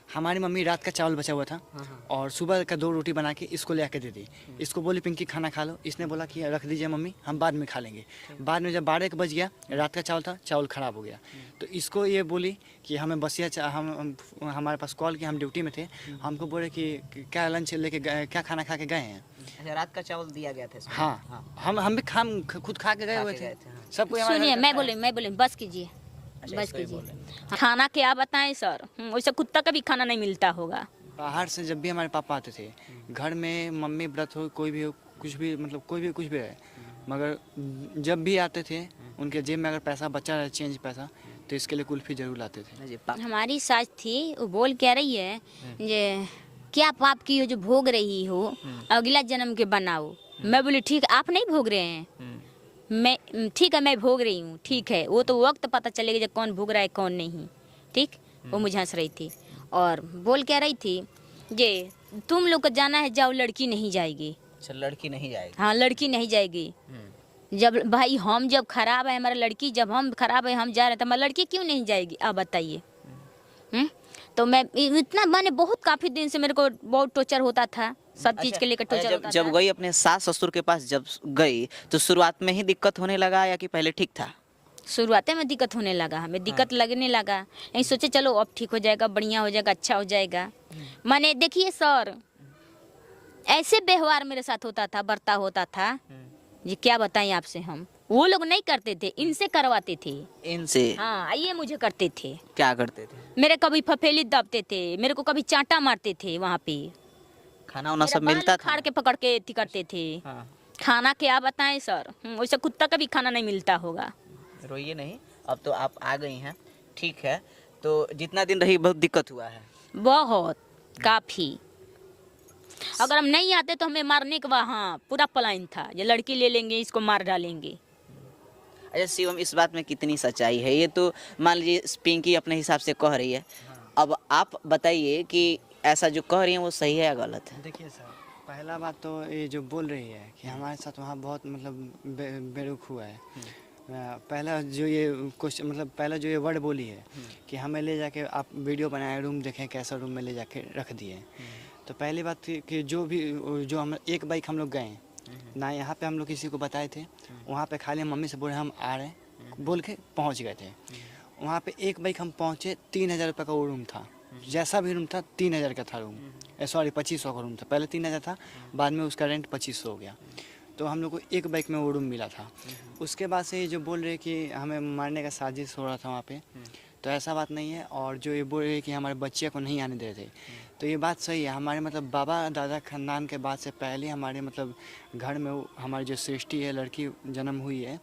हमारी मम्मी रात का चावल बचा हुआ था और सुबह का 2 रोटी बना के इसको ले आके दे दी। इसको बोली पिंकी खाना खा लो, इसने बोला कि रख दीजिए मम्मी, हम बाद में खा लेंगे। बाद में जब 12 बज गया, रात का चावल था, चावल ख़राब हो गया, तो इसको ये बोली कि हमें बसिया हम हमारे पास कॉल किया, हम ड्यूटी में थे, हमको बोले कि क्या लंच लेके गए, क्या खाना खा के गए हैं। अच्छा, रात का चावल दिया गया था इसमें? हाँ, हम भी खुद खा के गए हुए थे। सबको सुनिए, मैं बोले बस कीजिए, बस कीजिए। खाना क्या बताएं सर, वैसे कुत्ता का भी खाना नहीं मिलता होगा। बाहर से जब भी हमारे पापा आते थे, घर में मम्मी व्रत हो, कोई भी हो, कुछ भी मतलब कोई भी कुछ भी रहे, मगर जब भी आते थे उनके जेब में अगर पैसा बचा रहे, चेंज पैसा, तो इसके लिए कुल्फी जरूर लाते थे। हमारी सास थी, वो बोल कह रही है ये क्या पाप की हो जो भोग रही हो, अगला जन्म के बनाओ। मैं बोली ठीक, आप नहीं भोग रहे हैं, मैं ठीक है, मैं भोग रही हूँ, ठीक है, वो तो वक्त पता चलेगा जब कौन भोग रहा है कौन नहीं। ठीक, वो मुझे हंस रही थी और बोल कह रही थी ये तुम लोग को जाना है, जाओ, लड़की नहीं जाएगी। अच्छा, लड़की नहीं जाएगी? हाँ, लड़की नहीं जाएगी। जब भाई हम जब खराब है हमारा लड़की, जब हम खराब है हम जा रहे हैं, तो हमारी लड़की क्यों नहीं जाएगी, आप बताइए। तो मैं इतना, मैंने बहुत काफ़ी दिन से मेरे को बहुत टॉर्चर होता था, सब चीज़ के लेकर टॉर्चर होता था। जब गई अपने सास ससुर के पास, जब गई तो शुरुआत में ही दिक्कत होने लगा या कि पहले ठीक था? शुरुआत में दिक्कत होने लगा, हमें दिक्कत लगने लगा, यही सोचे चलो अब ठीक हो जाएगा, बढ़िया हो जाएगा, अच्छा हो जाएगा। मैंने देखिए सर, ऐसे व्यवहार मेरे साथ होता था, बर्ताव होता था, ये क्या बताएं आपसे हम। वो लोग नहीं करते थे, इनसे करवाते थे। इनसे? हाँ, ये मुझे करते थे। क्या करते थे? मेरे कभी फफेली दबते थे, मेरे को कभी चांटा मारते थे, वहाँ पे खाना वाना सब मिलता था? खाड़ के पकड़ के एथी करते थे। हाँ। खाना क्या बताएं सर, वैसे कुत्ता का भी खाना नहीं मिलता होगा। रोइए नहीं, अब तो आप आ गई हैं, ठीक है। तो जितना दिन रही बहुत दिक्कत हुआ है? बहुत, काफ़ी। अगर हम नहीं आते तो हमें मारने का वहाँ पूरा प्लान था, ये लड़की ले लेंगे, इसको मार डालेंगे। अच्छा शिवम, इस बात में कितनी सच्चाई है? ये तो मान लीजिए पिंकी अपने हिसाब से कह रही है, अब आप बताइए कि ऐसा जो कह रही है वो सही है या गलत है? देखिए सर, पहला बात तो ये जो बोल रही है कि हमारे साथ वहाँ बहुत मतलब बेरुख हुआ है। पहला जो ये क्वेश्चन, मतलब पहला जो ये वर्ड बोली है कि हमें ले जाके आप वीडियो बनाए, रूम देखें कैसा रूम में ले जाके रख दिए। तो पहली बात थी कि जो हम एक बाइक हम लोग गए ना, यहाँ पे हम लोग किसी को बताए थे, वहाँ पे खाली मम्मी से बोले हम आ रहे हैं बोल के पहुँच गए थे। वहाँ पे एक बाइक हम पहुँचे, 3000 रुपये का वो रूम था, जैसा भी रूम था 3000 का था रूम, सॉरी 2500 का रूम था। पहले 3000 था, बाद में उसका रेंट 2500 हो गया। तो हम लोग को एक बाइक में वो रूम मिला था। उसके बाद से जो बोल रहे कि हमें मारने का साजिश हो रहा था वहाँ पे, तो ऐसा बात नहीं है। और जो ये बोल रहे कि हमारे बच्चे को नहीं आने दे रहे थे, तो ये बात सही है। हमारे मतलब बाबा दादा खानदान के बाद से पहले हमारे मतलब घर में हमारी जो सृष्टि है, लड़की जन्म हुई है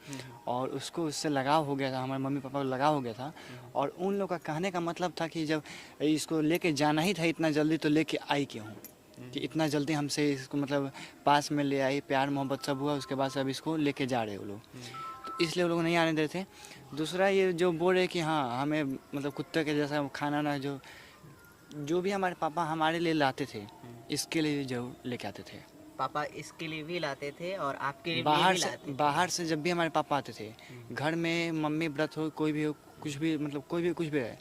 और उसको उससे लगाव हो गया था, हमारे मम्मी पापा को लगाव हो गया था। और उन लोग का कहने का मतलब था कि जब इसको लेके जाना ही था इतना जल्दी, तो लेके आई क्यों, कि इतना जल्दी हमसे इसको मतलब पास में ले आई, प्यार मोहब्बत सब हुआ, उसके बाद से अब इसको लेके जा रहे वो लोग, तो इसलिए वो लोग नहीं आने दे रहे थे। दूसरा ये जो बोल रहे कि हाँ हमें मतलब कुत्ते के जैसा खाना ना, जो भी हमारे पापा हमारे लिए लाते थे, इसके लिए जरूर लेके आते थे। पापा इसके लिए भी लाते थे और आपके लिए बाहर भी से लाते थे? बाहर से जब भी हमारे पापा आते थे, घर में मम्मी व्रत हो, कोई भी हो, कुछ भी मतलब कोई भी कुछ भी रहे,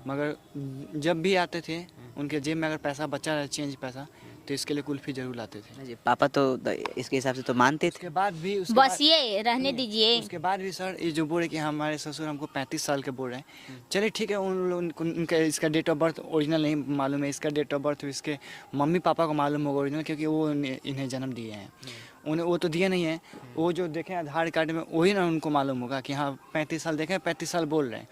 मगर जब भी आते थे उनके जेब में अगर पैसा बचा रहे, चेंज पैसा, तो इसके लिए कुल्फी जरूर लाते थे। जी, पापा तो इसके हिसाब से तो मानते थे। उसके बाद भी बस ये रहने दीजिए। उसके बाद भी सर ये जो बोल रहे कि हमारे ससुर हमको 35 साल के बोल रहे हैं, चलिए ठीक है, उनका इसका डेट ऑफ बर्थ ओरिजिनल नहीं मालूम है, इसका डेट ऑफ बर्थ इसके मम्मी पापा को मालूम होगा ओरिजिनल, क्योंकि वो इन्हें जन्म दिए हैं। उन्हें वो तो दिए नहीं है, वो जो देखें आधार कार्ड में वही ना उनको मालूम होगा कि हाँ 35 साल देखें, 35 साल बोल रहे हैं।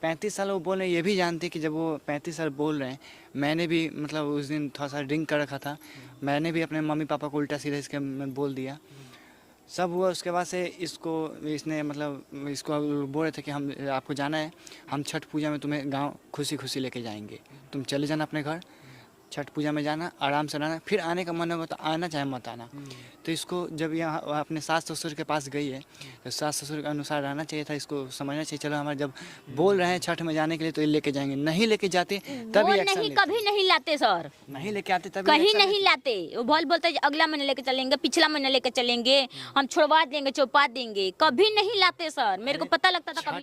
35 साल वो बोल रहे हैं, ये भी जानते कि जब वो 35 साल बोल रहे हैं, मैंने भी मतलब उस दिन थोड़ा सा ड्रिंक कर रखा था, मैंने भी अपने मम्मी पापा को उल्टा सीधा इसके में बोल दिया, सब हुआ। उसके बाद से इसने मतलब इसको बोल रहे थे कि हम आपको जाना है, हम छठ पूजा में तुम्हें गांव खुशी खुशी लेके जाएंगे, तुम चले जाना अपने घर, छठ पूजा में जाना, आराम से रहना, फिर आने का मन होगा तो आना, चाहे मत आना। तो इसको जब यहाँ अपने सास ससुर के पास गई है, तो सास ससुर के अनुसार रहना चाहिए था, इसको समझना चाहिए चलो हमारे जब बोल रहे हैं छठ में जाने के लिए तो ये लेके जाएंगे। नहीं लेके जाते तभी वो एक्शन नहीं, लेते। कभी नहीं लाते सर, नहीं लेके आते तभी कहीं एक्शन नहीं लाते। वो बोलते अगला महीने लेके चलेंगे, पिछला महीने लेके चलेंगे, हम छुड़वा देंगे, चौपा देंगे, कभी नहीं लाते सर। मेरे को पता लगता था कभी